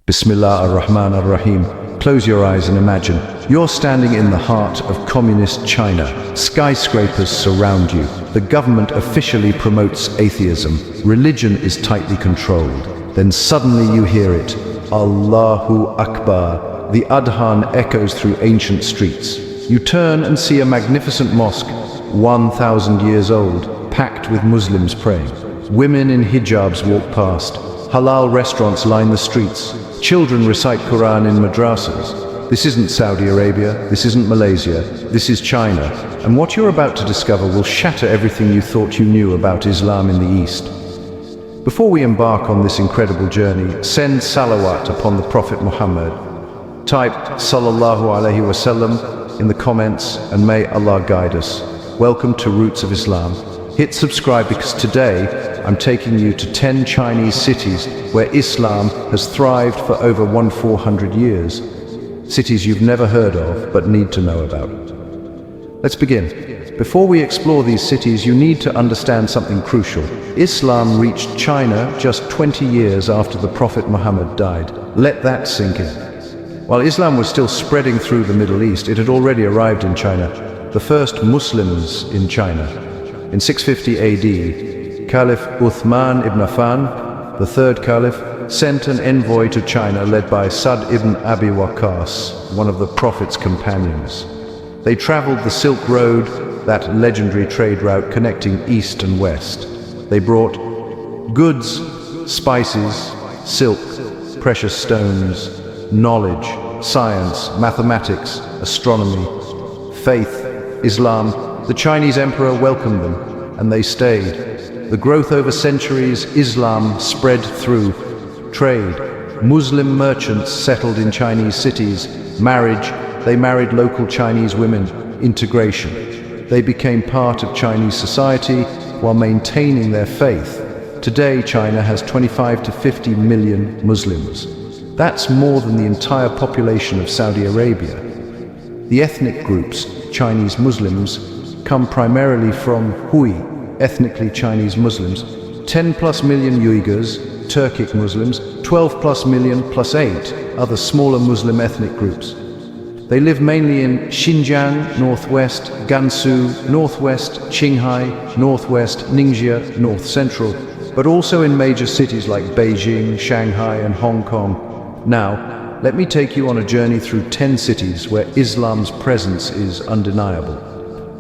Bismillah ar-Rahman ar-Rahim. Close your eyes and imagine you're standing in the heart of communist China. Skyscrapers surround you. The government officially promotes atheism. Religion is tightly controlled. Then suddenly you hear it. Allahu Akbar. The adhan echoes through ancient streets. You turn and see a magnificent mosque, 1,000 years old, packed with Muslims praying. Women in hijabs walk past. Halal restaurants line the streets. Children recite Quran in madrasas. This isn't Saudi Arabia, this isn't Malaysia, this is China. And what you're about to discover will shatter everything you thought you knew about Islam in the East. Before we embark on this incredible journey, send salawat upon the Prophet Muhammad. Type Sallallahu Alaihi Wasallam in the comments and may Allah guide us. Welcome to Roots of Islam. Hit subscribe because today I'm taking you to 10 Chinese cities where Islam has thrived for over 400 years. Cities you've never heard of but need to know about. Let's begin. Before we explore these cities, you need to understand something crucial. Islam reached China just 20 years after the Prophet Muhammad died. Let that sink in. While Islam was still spreading through the Middle East, it had already arrived in China. The first Muslims in China. In 650 AD, Caliph Uthman ibn Affan, the third caliph, sent an envoy to China led by Sa'd ibn Abi Waqqas, one of the Prophet's companions. They traveled the Silk Road, that legendary trade route connecting east and west. They brought goods, spices, silk, precious stones, knowledge, science, mathematics, astronomy, faith, Islam. The Chinese emperor welcomed them, and they stayed. The growth over centuries, Islam spread through trade. Muslim merchants settled in Chinese cities. Marriage, they married local Chinese women. Integration, they became part of Chinese society while maintaining their faith. Today, China has 25 to 50 million Muslims. That's more than the entire population of Saudi Arabia. The ethnic groups, Chinese Muslims, come primarily from Hui, ethnically Chinese Muslims, 10 plus million Uyghurs, Turkic Muslims, 12 plus million plus 8 other smaller Muslim ethnic groups. They live mainly in Xinjiang, northwest, Gansu, northwest, Qinghai, northwest, Ningxia, north central, but also in major cities like Beijing, Shanghai, and Hong Kong. Now, let me take you on a journey through 10 cities where Islam's presence is undeniable.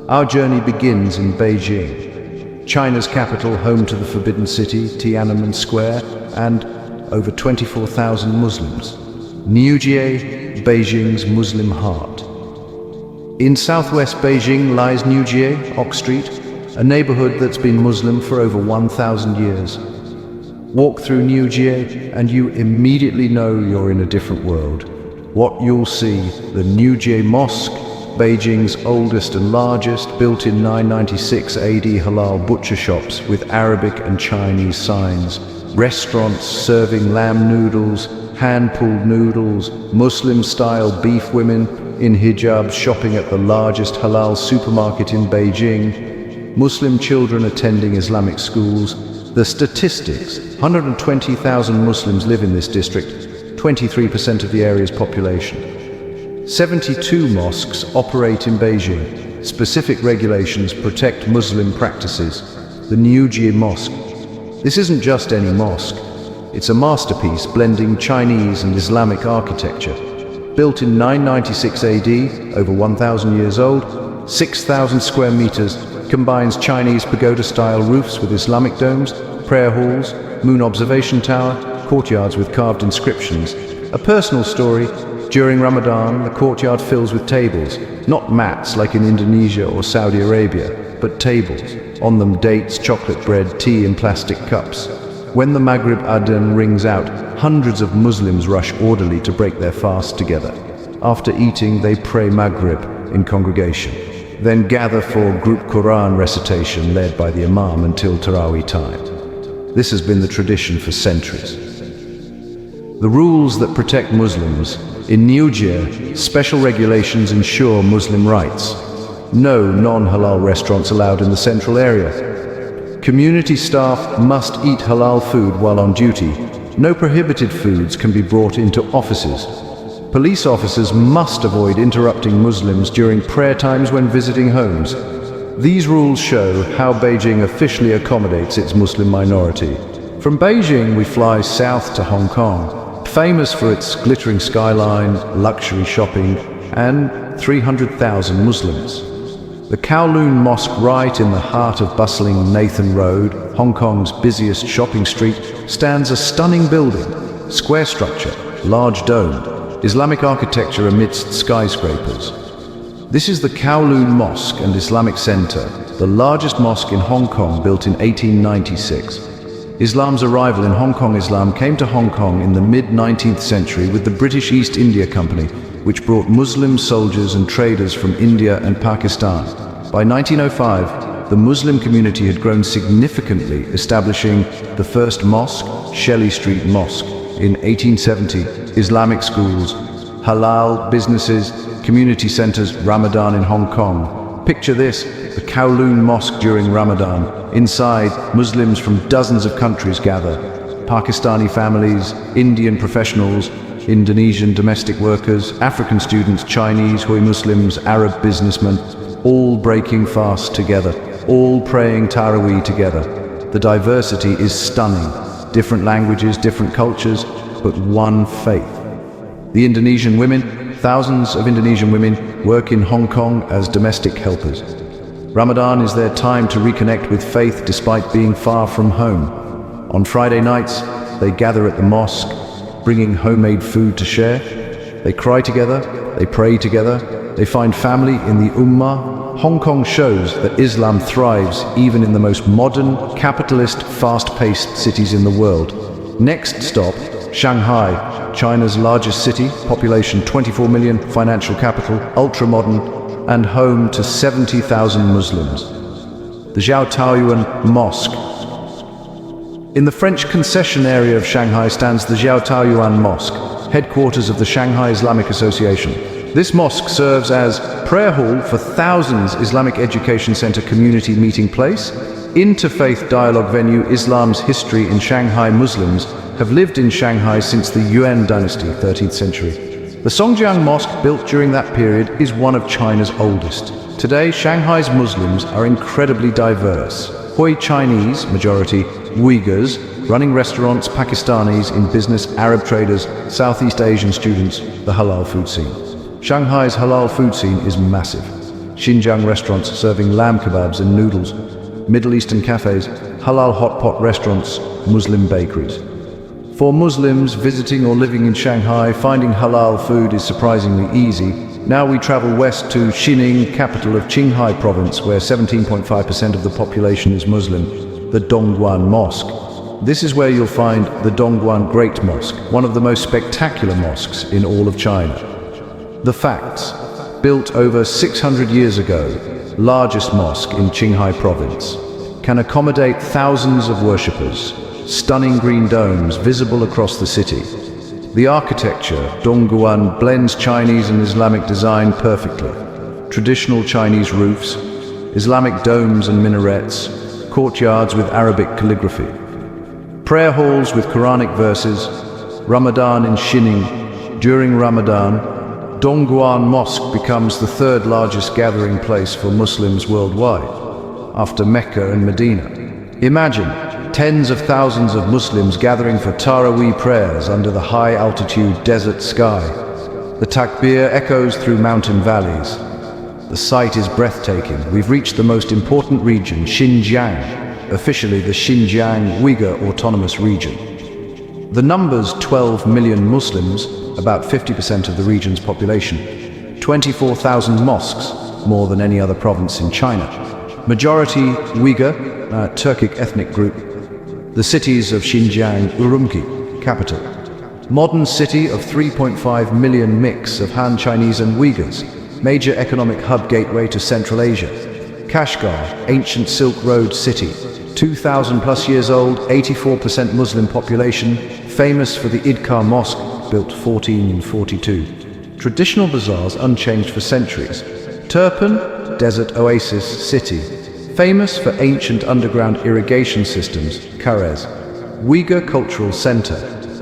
Our journey begins in Beijing, China's capital, home to the Forbidden City, Tiananmen Square, and over 24,000 Muslims. Niujie, Beijing's Muslim heart. In southwest Beijing lies Niujie, Ox Street, a neighborhood that's been Muslim for over 1,000 years. Walk through Niujie and you immediately know you're in a different world. What you'll see, the Niujie Mosque, Beijing's oldest and largest, built in 996 AD halal butcher shops with Arabic and Chinese signs, restaurants serving lamb noodles, hand-pulled noodles, Muslim-style beef, women in hijab shopping at the largest halal supermarket in Beijing, Muslim children attending Islamic schools. The statistics: 120,000 Muslims live in this district, 23% of the area's population. 72 mosques operate in Beijing. Specific regulations protect Muslim practices. The Niujie Mosque. This isn't just any mosque. It's a masterpiece blending Chinese and Islamic architecture. Built in 996 AD, over 1,000 years old, 6,000 square meters, combines Chinese pagoda-style roofs with Islamic domes, prayer halls, moon observation tower, courtyards with carved inscriptions. A personal story: during Ramadan, the courtyard fills with tables, not mats like in Indonesia or Saudi Arabia, but tables. On them dates, chocolate bread, tea in plastic cups. When the Maghrib Adhan rings out, hundreds of Muslims rush orderly to break their fast together. After eating, they pray Maghrib in congregation, then gather for group Quran recitation led by the Imam until Taraweeh time. This has been the tradition for centuries. The rules that protect Muslims. In Niujie, special regulations ensure Muslim rights. No non-halal restaurants allowed in the central area. Community staff must eat halal food while on duty. No prohibited foods can be brought into offices. Police officers must avoid interrupting Muslims during prayer times when visiting homes. These rules show how Beijing officially accommodates its Muslim minority. From Beijing, we fly south to Hong Kong, famous for its glittering skyline, luxury shopping, and 300,000 Muslims. The Kowloon Mosque, right in the heart of bustling Nathan Road, Hong Kong's busiest shopping street, stands a stunning building, square structure, large dome, Islamic architecture amidst skyscrapers. This is the Kowloon Mosque and Islamic Center, the largest mosque in Hong Kong, built in 1896. Islam's arrival in Hong Kong. Islam came to Hong Kong in the mid-19th century with the British East India Company, which brought Muslim soldiers and traders from India and Pakistan. By 1905, the Muslim community had grown significantly, establishing the first mosque, Shelley Street Mosque. In 1870, Islamic schools, halal businesses, community centers, Ramadan in Hong Kong. Picture this, the Kowloon Mosque during Ramadan. Inside, Muslims from dozens of countries gather. Pakistani families, Indian professionals, Indonesian domestic workers, African students, Chinese, Hui Muslims, Arab businessmen, all breaking fast together, all praying Taraweeh together. The diversity is stunning. Different languages, different cultures, but one faith. The Indonesian women, thousands of Indonesian women, work in Hong Kong as domestic helpers. Ramadan is their time to reconnect with faith despite being far from home. On Friday nights, they gather at the mosque, bringing homemade food to share. They cry together, they pray together, they find family in the Ummah. Hong Kong shows that Islam thrives even in the most modern, capitalist, fast-paced cities in the world. Next stop, Shanghai, China's largest city, population 24 million, financial capital, ultra-modern, and home to 70,000 Muslims. The Zhao Taoyuan Mosque. In the French concession area of Shanghai stands the Zhao Taoyuan Mosque, headquarters of the Shanghai Islamic Association. This mosque serves as prayer hall for thousands, Islamic education center, community meeting place, interfaith dialogue venue. Islam's history in Shanghai. Muslims have lived in Shanghai since the Yuan dynasty, 13th century. The Songjiang Mosque, built during that period, is one of China's oldest. Today, Shanghai's Muslims are incredibly diverse. Hui Chinese, majority, Uyghurs, running restaurants, Pakistanis in business, Arab traders, Southeast Asian students, the halal food scene. Shanghai's halal food scene is massive. Xinjiang restaurants serving lamb kebabs and noodles, Middle Eastern cafes, halal hot pot restaurants, Muslim bakeries. For Muslims visiting or living in Shanghai, finding halal food is surprisingly easy. Now we travel west to Xining, capital of Qinghai province, where 17.5% of the population is Muslim, the Dongguan Mosque. This is where you'll find the Dongguan Great Mosque, one of the most spectacular mosques in all of China. The facts: built over 600 years ago, largest mosque in Qinghai province, can accommodate thousands of worshippers. Stunning green domes visible across the city. The architecture, Dongguan, blends Chinese and Islamic design perfectly. Traditional Chinese roofs, Islamic domes and minarets, courtyards with Arabic calligraphy. Prayer halls with Quranic verses, Ramadan in Xining. During Ramadan, Dongguan Mosque becomes the third largest gathering place for Muslims worldwide, after Mecca and Medina. Imagine tens of thousands of Muslims gathering for Taraweeh prayers under the high-altitude desert sky. The takbir echoes through mountain valleys. The sight is breathtaking. We've reached the most important region, Xinjiang, officially the Xinjiang Uyghur Autonomous Region. The numbers 12 million Muslims, about 50% of the region's population. 24,000 mosques, more than any other province in China. Majority Uyghur, Turkic ethnic group. The cities of Xinjiang, Urumqi, capital. Modern city of 3.5 million mix of Han Chinese and Uyghurs. Major economic hub, gateway to Central Asia. Kashgar, ancient Silk Road city. 2,000 plus years old, 84% Muslim population. Famous for the Idkar Mosque, built 1442. Traditional bazaars unchanged for centuries. Turpan, desert oasis city. Famous for ancient underground irrigation systems, Karez. Uyghur Cultural Center,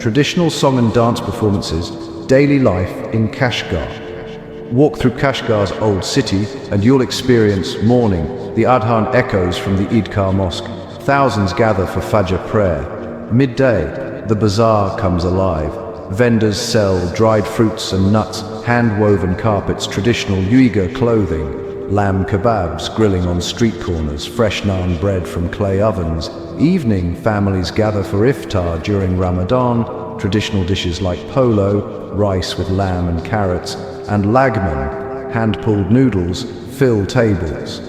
traditional song and dance performances, daily life in Kashgar. Walk through Kashgar's old city and you'll experience morning. The Adhan echoes from the Idkar Mosque. Thousands gather for Fajr prayer. Midday, the bazaar comes alive. Vendors sell dried fruits and nuts, hand-woven carpets, traditional Uyghur clothing, lamb kebabs grilling on street corners, fresh naan bread from clay ovens. Evening, families gather for iftar during Ramadan, traditional dishes like polo, rice with lamb and carrots, and lagman, hand-pulled noodles, fill tables.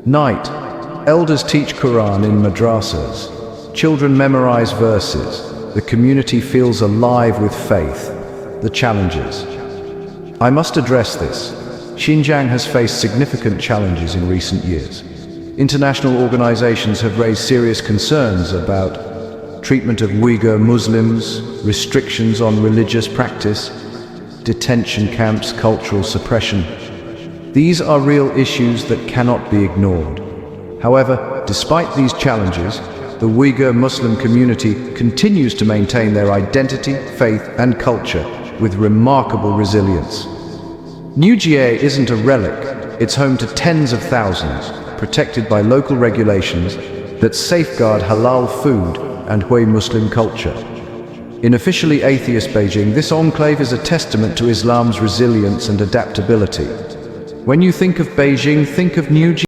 Night, elders teach Quran in madrasas. Children memorize verses. The community feels alive with faith. The challenges. I must address this. Xinjiang has faced significant challenges in recent years. International organizations have raised serious concerns about treatment of Uyghur Muslims, restrictions on religious practice, detention camps, cultural suppression. These are real issues that cannot be ignored. However, despite these challenges, the Uyghur Muslim community continues to maintain their identity, faith, and culture with remarkable resilience. New Jie isn't a relic, it's home to tens of thousands, protected by local regulations that safeguard halal food and Hui Muslim culture. In officially atheist Beijing, this enclave is a testament to Islam's resilience and adaptability. When you think of Beijing, think of New Jie.